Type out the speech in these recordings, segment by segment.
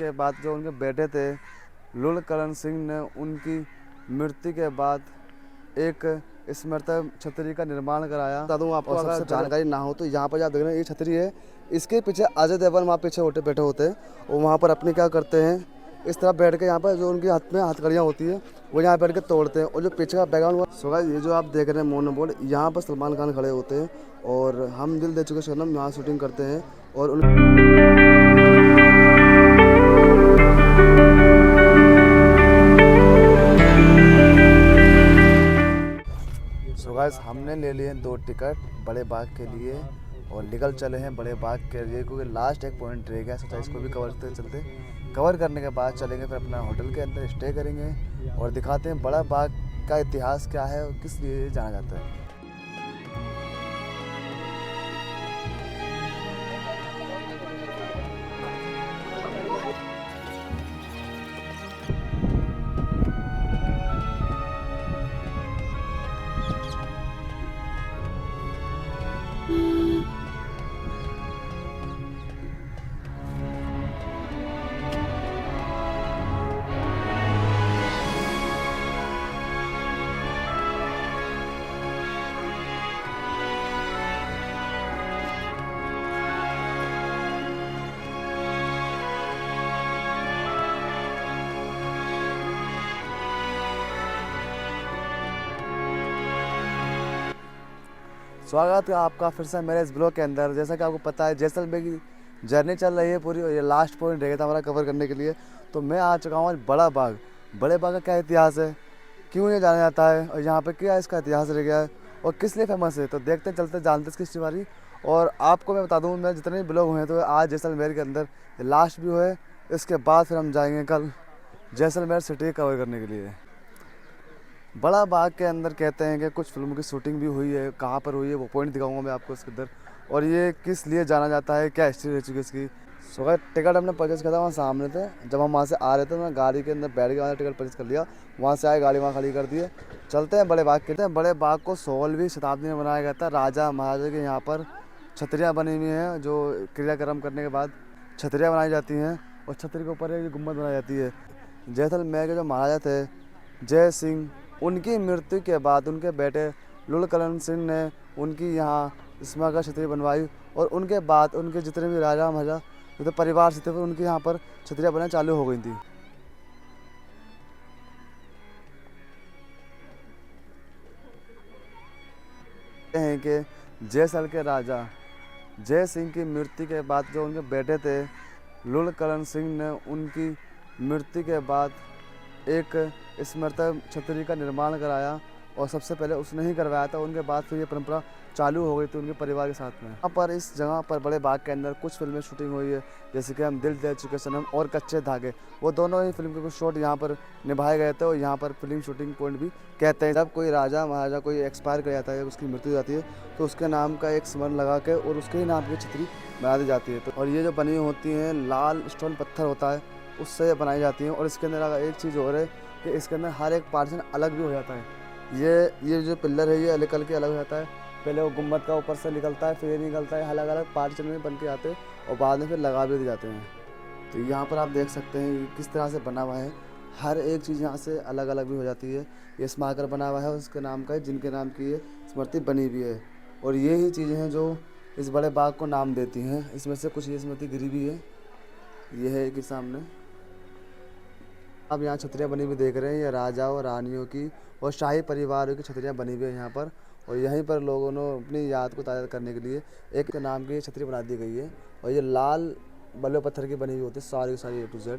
के बाद जो उनके बेटे थे लुल करण सिंह ने उनकी मृत्यु के बाद एक स्मृति छतरी का निर्माण कराया। बता दूँ आपको, अगर जानकारी ना हो तो यहाँ पर आप देख रहे हैं ये छतरी है, इसके पीछे अजय देवगन वहाँ पीछे बैठे होते हैं और वहाँ पर अपने क्या करते हैं, इस तरह बैठ के यहाँ पर जो उनके हाथ में हथकड़ियाँ होती है वो यहाँ बैठ के तोड़ते हैं। और जो पीछे का बैकग्राउंड सो गाइस, ये जो आप देख रहे हैं मोनोबोर्ड, यहाँ पर सलमान खान खड़े होते हैं और हम दिल दे चुके सनम यहाँ शूटिंग करते हैं। और सो गाइस, हमने ले लिए 2 टिकट बड़े बाग के लिए और निकल चले हैं बड़े बाग के लिए, क्योंकि लास्ट एक पॉइंट रह गया। सोचा इसको भी कवर करने के बाद चलेंगे फिर अपना होटल के अंदर स्टे करेंगे और दिखाते हैं बड़ा बाग का इतिहास क्या है और किस लिए जाना जाता है। स्वागत है आपका फिर से मेरे इस ब्लॉग के अंदर। जैसा कि आपको पता है जैसलमेर की जर्नी चल रही है पूरी, ये लास्ट पॉइंट रह गया था हमारा कवर करने के लिए। तो मैं आ चुका हूँ बड़ा बाग। बड़े बाग का क्या इतिहास है, क्यों ये जाना जाता है और यहाँ पे क्या इसका इतिहास रह गया है और किस लिए फेमस है, तो देखते चलते जानते इसकी स्टोरी। और आपको मैं बता दूँ, मैं जितने भी ब्लॉग हुए हैं तो आज जैसलमेर के अंदर लास्ट व्यू है, इसके बाद फिर हम जाएँगे कल जैसलमेर सिटी कवर करने के लिए। बड़ा बाग के अंदर कहते हैं कि कुछ फिल्मों की शूटिंग भी हुई है, कहाँ पर हुई है वो पॉइंट दिखाऊंगा मैं आपको इसके अंदर, और ये किस लिए जाना जाता है, क्या हिस्ट्री रह चुकी है इसकी। सो गाइस, टिकट हमने परचेज़ किया था वहाँ सामने थे। जब हम वहाँ से आ रहे थे मैं गाड़ी के अंदर बैठ के वहाँ टिकट परचेज़ कर लिया, वहाँ से आए गाड़ी वहाँ खड़ी कर दिए। चलते हैं बड़े बाग के। बड़े बाग को 16वीं शताब्दी में बनाया गया था। राजा महाराजा के यहाँ पर छतरियाँ बनी हुई हैं, जो क्रियाक्रम करने के बाद छतरियाँ बनाई जाती हैं और छतरी के ऊपर एक गुम्बद बनाई जाती है। जैसलमेर के जो महाराजा थे जय सिंह, उनकी मृत्यु के बाद उनके बेटे लुल करण सिंह ने उनकी यहाँ स्मारक छतरी बनवाई और उनके बाद उनके जितने भी राजा महाराजा जो परिवार से थे उनके यहाँ पर छतरियाँ बनना चालू हो गई थी। हैं कि जयसलमेर के राजा जय सिंह की मृत्यु के बाद जो उनके बेटे थे लुल करण सिंह ने उनकी मृत्यु के बाद एक स्मृति छतरी का निर्माण कराया और सबसे पहले उसने ही करवाया था। उनके बाद फिर ये परंपरा चालू हो गई थी उनके परिवार के साथ में। यहाँ पर इस जगह पर बड़े बाग के अंदर कुछ फिल्में शूटिंग हुई है, जैसे कि हम दिल दे चुके सनम और कच्चे धागे, वो दोनों ही फिल्म के कुछ शॉट यहाँ पर निभाए गए थे और यहाँ पर फिल्म शूटिंग पॉइंट भी कहते हैं। जब कोई राजा महाराजा कोई एक्सपायर कर जाता है, उसकी मृत्यु हो जाती है, तो उसके नाम का एक स्मरण लगा के और उसके ही नाम की छतरी बना दी जाती है। तो और ये जो बनी होती हैं लाल स्टोन पत्थर होता है उससे बनाई जाती हैं। और इसके अंदर एक चीज़ और है कि इसके अंदर हर एक पार्टीशन अलग भी हो जाता है। ये जो पिलर है ये अलग के अलग हो जाता है, पहले वो गुम्बद का ऊपर से निकलता है फिर निकलता है, अलग अलग पार्टीशन में बन के आते हैं और बाद में फिर लगा भी दिए जाते हैं। तो यहाँ पर आप देख सकते हैं किस तरह से बना हुआ है, हर एक चीज़ यहाँ से अलग अलग भी हो जाती है। ये स्मारक बना हुआ है उसके नाम का, जिनके नाम की ये स्मृति बनी हुई है और ये ही चीज़ें हैं जो इस बड़े बाग को नाम देती हैं। इसमें से कुछ ये स्मृति गिरी भी है, ये है कि सामने अब यहाँ छतरियाँ बनी हुई देख रहे हैं, ये राजा और रानियों की और शाही परिवारों की छतरियाँ बनी हुई है यहाँ पर। और यहीं पर लोगों ने अपनी याद को ताज़ा करने के लिए एक नाम की छतरी बना दी गई है और ये लाल बल्ले पत्थर की बनी हुई होती है सारी सारी A to Z।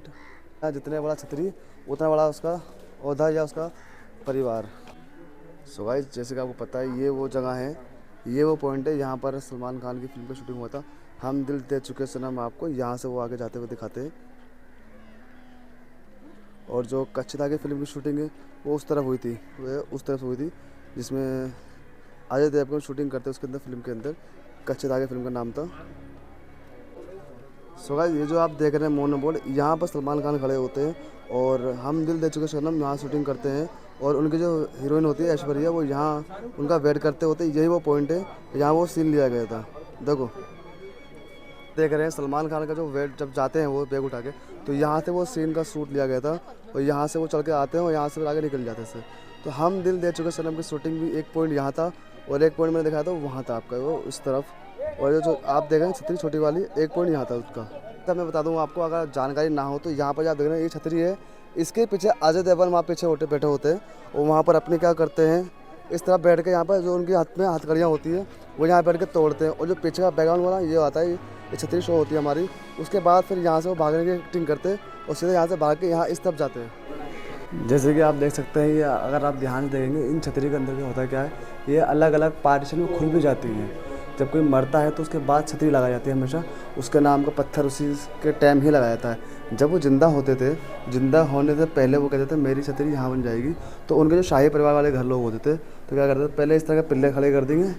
जितने बड़ा छतरी उतना बड़ा उसका औहदा या उसका परिवार। सो गाइस, जैसे कि आपको पता है ये वो जगह है, ये वो पॉइंट है, यहाँ पर सलमान खान की फिल्म का शूटिंग हुआ था। हम दिल दे चुके सनम आपको यहाँ से वो आगे जाते हुए दिखाते हैं। और जो कच्चे धागे फिल्म की शूटिंग है वो उस तरफ हुई थी, वो उस तरफ हुई थी जिसमें अजय देवगन शूटिंग करते उसके अंदर फिल्म के अंदर कच्चे धागे फिल्म का नाम था। सो गाइस, ये जो आप देख रहे हैं मोनोबोर्ड, यहाँ पर सलमान खान खड़े होते हैं और हम दिल दे चुके सनम यहाँ शूटिंग करते हैं और उनकी जो हीरोइन होती है ऐश्वर्या वो यहाँ उनका वेट करते होते हैं। यही वो पॉइंट है, यहाँ वो सीन लिया गया था। देखो देख रहे हैं सलमान खान का जो वेट जब जाते हैं वो बैग उठा के, तो यहाँ से वो सीन का शूट लिया गया था और यहाँ से वो चल के आते हैं और यहाँ से आगे निकल जाते हैं। तो हम दिल दे चुके सनम की शूटिंग भी एक पॉइंट यहाँ था और एक पॉइंट मैंने दिखाया था वहाँ था आपका वो इस तरफ, और ये जो आप देख रहे हैं छतरी छोटी वाली एक पॉइंट यहाँ था उसका। तब मैं बता दूँ आपको, अगर जानकारी ना हो तो यहाँ पर आप देख रहे हैं ये छतरी है, इसके पीछे अजय देवगन वहाँ पीछे बैठे होते हैं और वहाँ पर अपने क्या करते हैं इस तरह बैठ के यहाँ पर जो उनके हाथ में हथकड़ियाँ होती है वो यहाँ बैठ के तोड़ते हैं, और जो पीछे का बैकग्राउंड वाला ये आता है ये छतरी शो होती है हमारी। उसके बाद फिर यहाँ से वो भागने की एक्टिंग करते हैं और सीधे यहाँ से भाग के यहाँ इस तरफ जाते हैं। जैसे कि आप देख सकते हैं ये अगर आप ध्यान से देखेंगे इन छतरी के अंदर क्या होता है क्या है, ये अलग अलग पार्टीशन में खुल भी जाती हैं। जब कोई मरता है तो उसके बाद छतरी लगाई जाती है, हमेशा उसके नाम का पत्थर उसी के टाइम ही लगाया जाता है। जब वो ज़िंदा होते थे, ज़िंदा होने से पहले वो कहते थे मेरी छतरी यहाँ बन जाएगी, तो उनके जो शाही परिवार वाले घर लोग होते थे तो क्या करते थे पहले इस तरह के पिल्ले खड़े कर देंगे,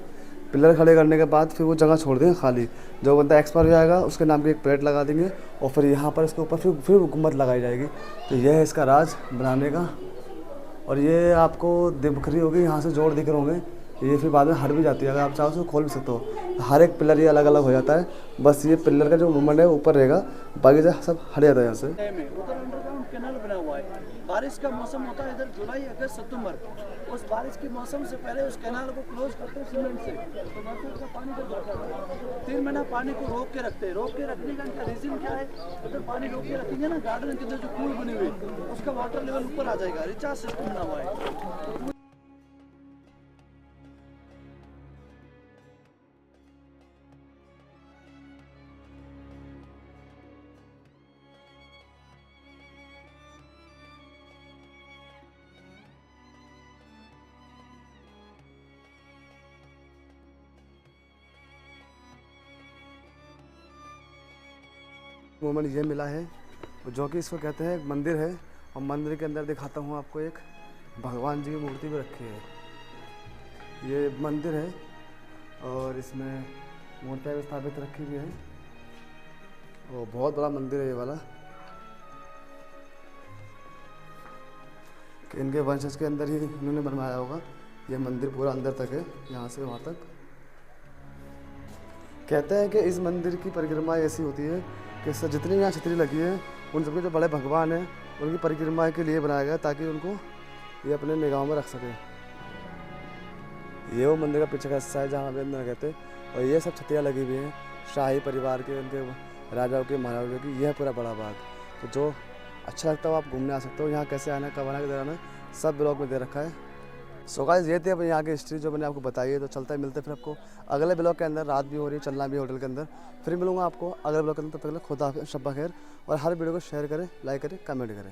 पिलर खड़े करने के बाद फिर वो जगह छोड़ देंगे खाली, जो बंदा एक्सपायर हो जाएगा उसके नाम की एक प्लेट लगा देंगे और फिर यहाँ पर इसके ऊपर फिर गुम्बद लगाई जाएगी। तो यह है इसका राज बनाने का। और ये आपको दिखरी होगी यहाँ से जोड़ दिख रहे होंगे, ये फिर बाद में हट भी जाती है, अगर आप चाहो तो खोल भी सकते हो। हर एक पिलर ये अलग अलग हो जाता है, बस ये पिलर का जो मूवमेंट है ऊपर रहेगा, बाकी सब हट जाता है यहाँ से। उधर अंडरग्राउंड कैनाल बना हुआ है, बारिश का मौसम होता है इधर जुलाई अगस्त सितंबर, उस बारिश के मौसम से पहले उस कैनाल को क्लोज करते हैं सीमेंट से, तो बरसात का पानी जब जाता है 3 महीना पानी को रोक के रखते हैं। रोक के रखने का इनका रीजन क्या है, उधर पानी रोक के रखेंगे ना गार्डन के अंदर जो पूल बने हुए उसका वाटर लेवल ऊपर आ जाएगा, रिचार्ज सिस्टम बना हुआ है। मोमेंट ये मिला है जो कि इसको कहते हैं एक मंदिर है, और मंदिर के अंदर दिखाता हूँ आपको एक भगवान जी की मूर्ति भी रखी है। ये मंदिर है और इसमें मूर्तियाँ भी स्थापित रखी हुई हैं और बहुत बड़ा मंदिर है ये वाला, कि इनके वंशज के अंदर ही इन्होंने बनवाया होगा। ये मंदिर पूरा अंदर तक है, यहाँ से वहाँ तक। कहते हैं कि इस मंदिर की परिक्रमा ऐसी होती है कि जितनी यहाँ छतरी लगी है उन सबके जो बड़े भगवान हैं उनकी परिक्रमा के लिए बनाया गया, ताकि उनको ये अपने निगाहों में रख सके। ये वो मंदिर का पीछे का हिस्सा है जहाँ हम अंदर कहते हैं, और ये सब छतरियाँ लगी हुई हैं शाही परिवार के, उनके राजाओं के महाराजाओं की। यह पूरा बड़ा बाग, तो जो अच्छा लगता हो आप घूमने आ सकते हो। यहाँ कैसे आना, कब आना, किधर आना, सब ब्लॉग में दे रखा है। सो गाइस ये थी अब यहाँ की हिस्ट्री जो मैंने आपको बताई है। तो चलता है, मिलते फिर आपको अगले ब्लॉग के अंदर। रात भी हो रही है, चलना भी होटल के अंदर, फिर मिलूंगा आपको अगले ब्लॉग के अंदर। तब तक खुदा हाफिज़, शब्बा खैर, और हर वीडियो को शेयर करें, लाइक करें, कमेंट करें।